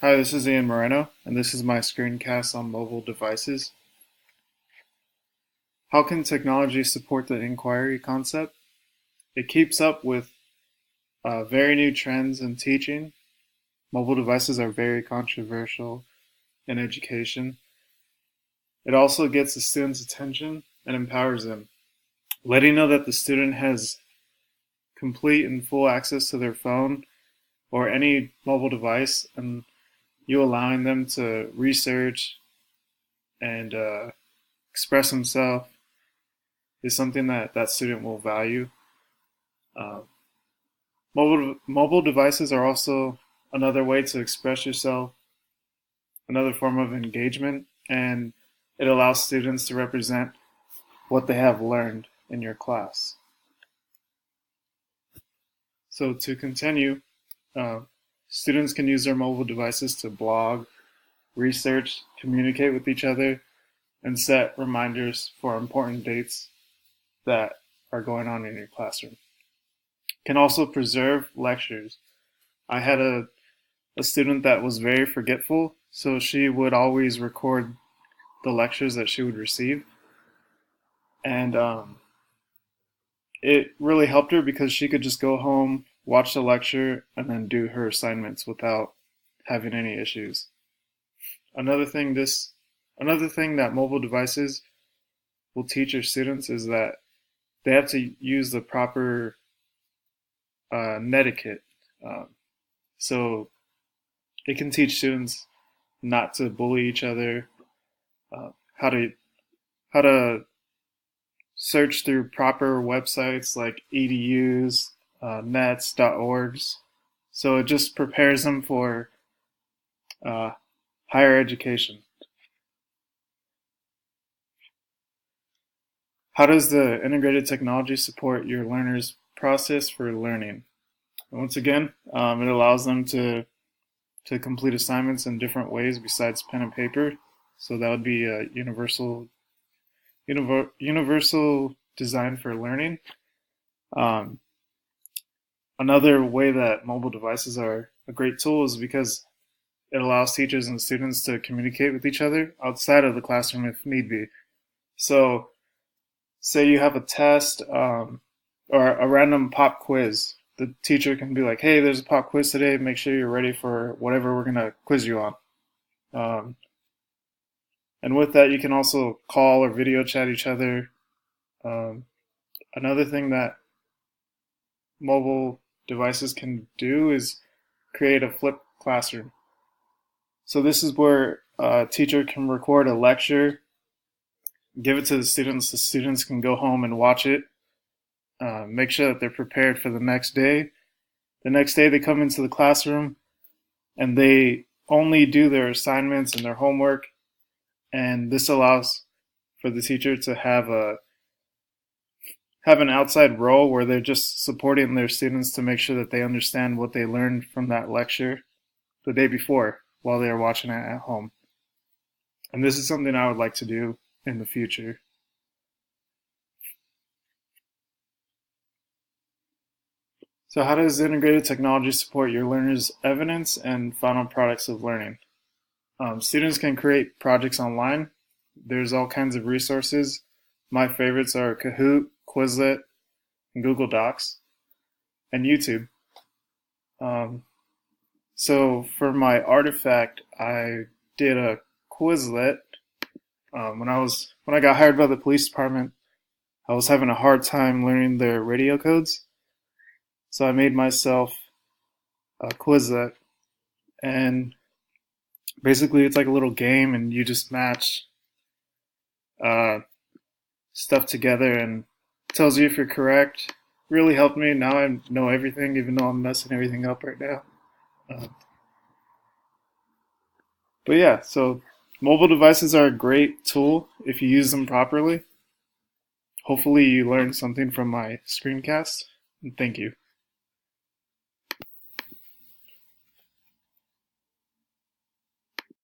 Hi, this is Ian Moreno, and this is my screencast on mobile devices. How can technology support the inquiry concept? It keeps up with very new trends in teaching. Mobile devices are very controversial in education. It also gets the student's attention and empowers them, letting know that the student has complete and full access to their phone or any mobile device, and you allowing them to research and express himself is something that that student will value. Uh, mobile devices are also another way to express yourself, another form of engagement, and it allows students to represent what they have learned in your class. So to continue, uh, students can use their mobile devices to blog, research, communicate with each other, and set reminders for important dates that are going on in your classroom. Can also preserve lectures. I had a student that was very forgetful, so she would always record the lectures that she would receive. And it really helped her because she could just go home, watch the lecture, and then do her assignments without having any issues. Another thing that mobile devices will teach your students is that they have to use the proper netiquette. So it can teach students not to bully each other, uh, how to how to search through proper websites like edus, nets, .orgs. So it just prepares them for uh, higher education. How does the integrated technology support your learners' process for learning? Once again, it allows them to complete assignments in different ways besides pen and paper. So that would be a universal design for learning. Um, Another way that mobile devices are a great tool is because it allows teachers and students to communicate with each other outside of the classroom if need be. So, say you have a test or a random pop quiz. The teacher can be like, "Hey, there's a pop quiz today. Make sure you're ready for whatever we're gonna quiz you on." Um, and with that, you can also call or video chat each other. Um, Another thing that mobile devices can do is create a flipped classroom. So this is where a teacher can record a lecture, give it to the students. The students can go home and watch it, make sure that they're prepared for the next day. The next day they come into the classroom and they only do their assignments and their homework, and this allows for the teacher to have an outside role where they're just supporting their students to make sure that they understand what they learned from that lecture the day before while they are watching it at home. And this is something I would like to do in the future. So how does integrated technology support your learners' evidence and final products of learning? Students can create projects online. There's all kinds of resources. My favorites are Kahoot, Quizlet, and Google Docs, and YouTube. Um, so for my artifact, I did a Quizlet. When I got hired by the police department, I was having a hard time learning their radio codes. So I made myself a Quizlet, and basically it's like a little game, and you just match uh, stuff together, and it tells you if you're correct. Really helped me. Now I know everything, even though I'm messing everything up right now. Uh, but yeah, so mobile devices are a great tool if you use them properly. Hopefully, you learned something from my screencast, and thank you.